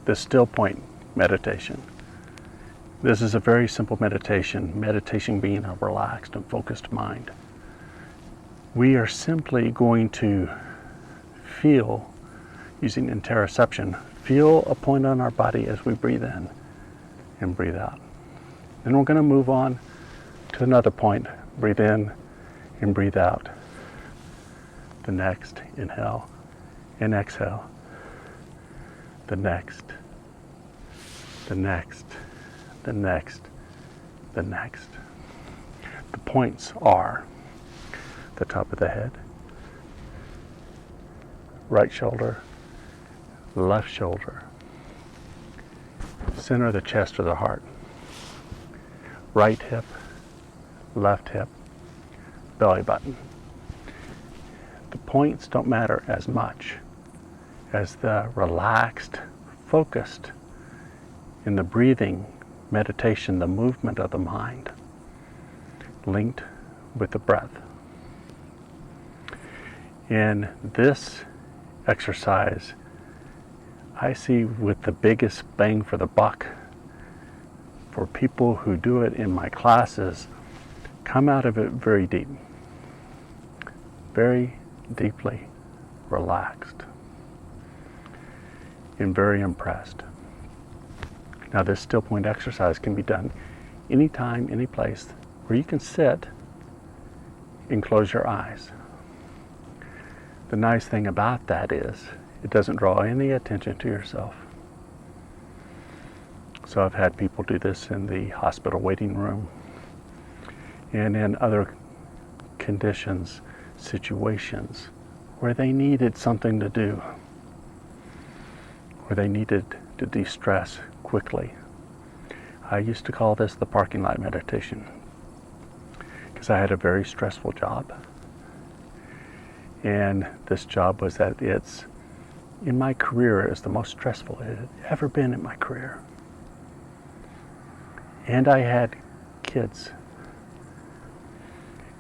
the still point meditation. This is a very simple meditation being a relaxed and focused mind. We are simply going to feel, using interoception, feel a point on our body as we breathe in and breathe out. Then we're going to move on to another point. Breathe in and breathe out. The next, inhale and exhale. The next, the next, the next, the next. The points are the top of the head, right shoulder, left shoulder, center of the chest or the heart, right hip, left hip, belly button. The points don't matter as much as the relaxed, focused in the breathing, meditation, the movement of the mind, linked with the breath. In this exercise, I see with the biggest bang for the buck for people who do it in my classes, come out of it very deep, very deeply relaxed, and very impressed. Now this still point exercise can be done anytime, any place where you can sit and close your eyes. The nice thing about that is it doesn't draw any attention to yourself. So I've had people do this in the hospital waiting room and in other conditions, situations where they needed something to do, where they needed to de-stress quickly. I used to call this the parking lot meditation because I had a very stressful job. And this job was at its, in my career, is the most stressful it had ever been in my career. And I had kids.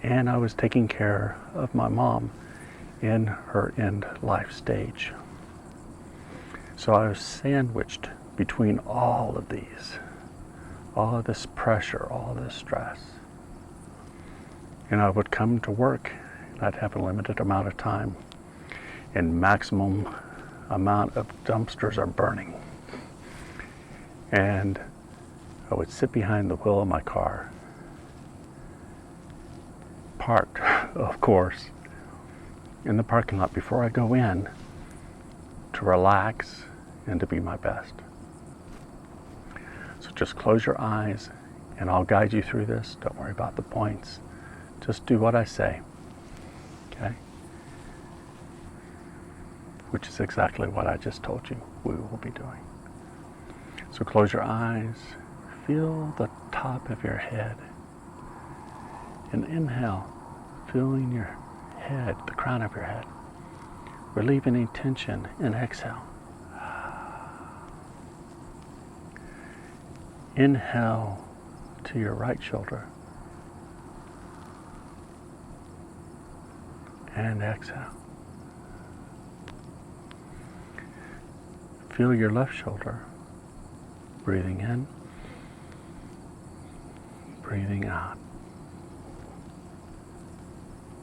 And I was taking care of my mom in her end life stage. So I was sandwiched between all of these, all of this pressure, all of this stress. And I would come to work, and I'd have a limited amount of time, and maximum amount of dumpsters are burning. And I would sit behind the wheel of my car, parked, of course, in the parking lot before I go in, to relax and to be my best. So just close your eyes and I'll guide you through this. Don't worry about the points. Just do what I say, okay? Which is exactly what I just told you we will be doing. So close your eyes, feel the top of your head, and inhale, feeling your head, the crown of your head. Relieve any tension and exhale. Inhale to your right shoulder and exhale. Feel your left shoulder, breathing in, breathing out.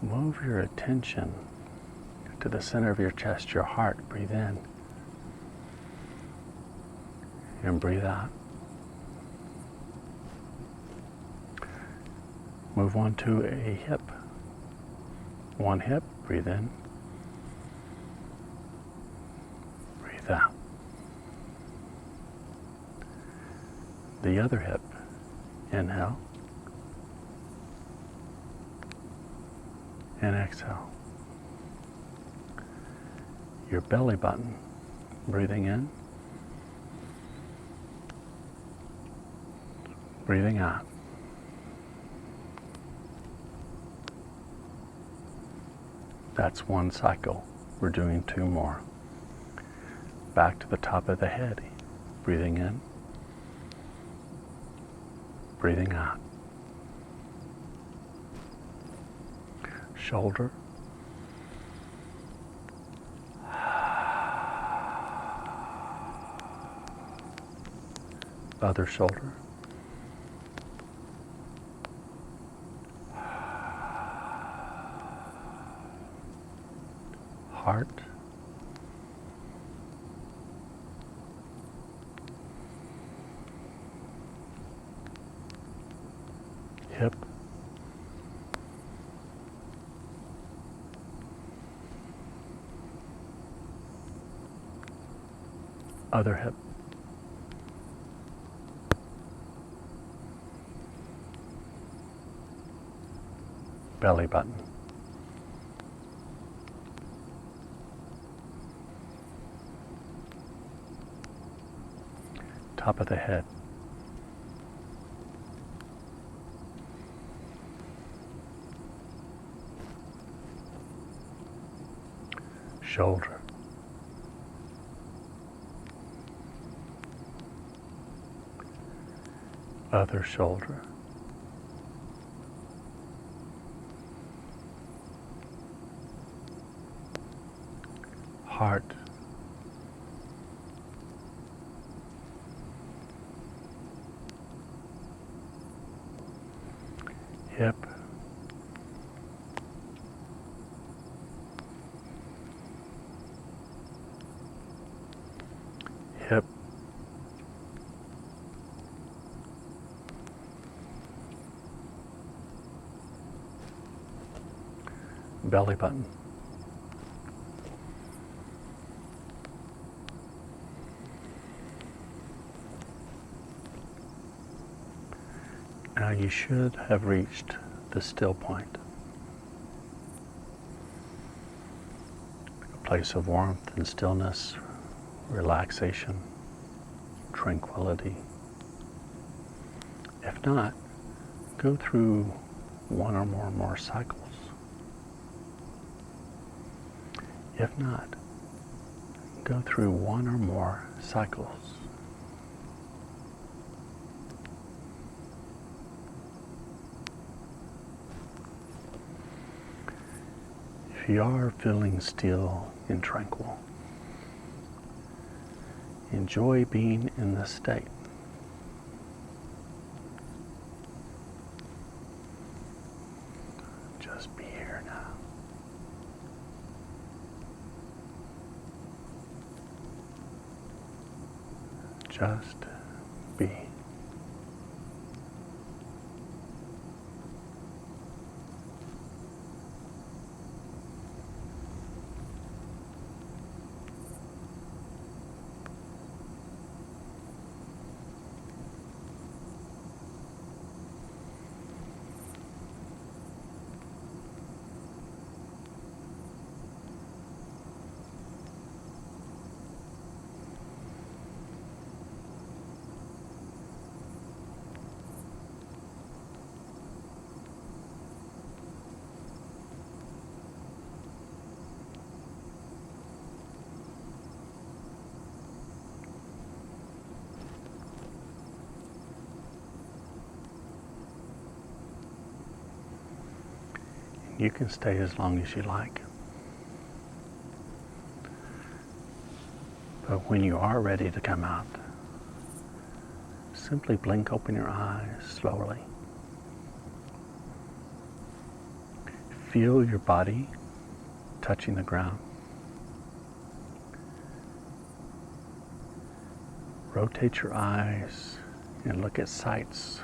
Move your attention to the center of your chest, your heart. Breathe in and breathe out. Move on to a hip. One hip, breathe in, breathe out. The other hip, inhale and exhale. Your belly button, breathing in, breathing out. That's one cycle. We're doing two more. Back to the top of the head, breathing in, breathing out. Shoulder, Other shoulder. Heart. Hip. Other hip. Belly button. Top of the head. Shoulder. Other shoulder. Heart. Hip. Hip. Belly button. Now you should have reached the still point, a place of warmth and stillness, relaxation, tranquility. If not, go through one or more cycles. If not, go through one or more cycles. If you are feeling still and tranquil, enjoy being in this state. Just be here now. Just be. You can stay as long as you like. But when you are ready to come out, simply blink open your eyes slowly. Feel your body touching the ground. Rotate your eyes and look at sights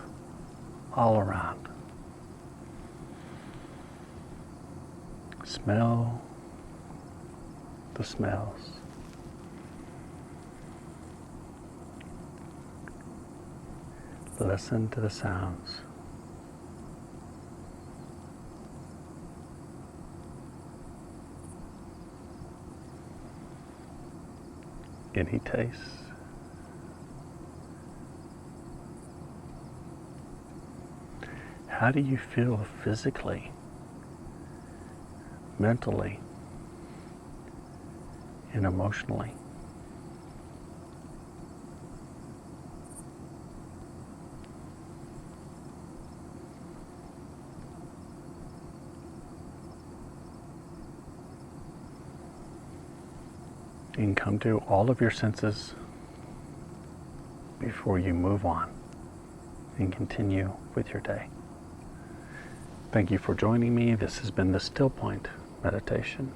all around. Smell the smells. Listen to the sounds. Any tastes? How do you feel physically, mentally, and emotionally? You can come to all of your senses before you move on and continue with your day. Thank you for joining me. This has been the Still Point Meditation.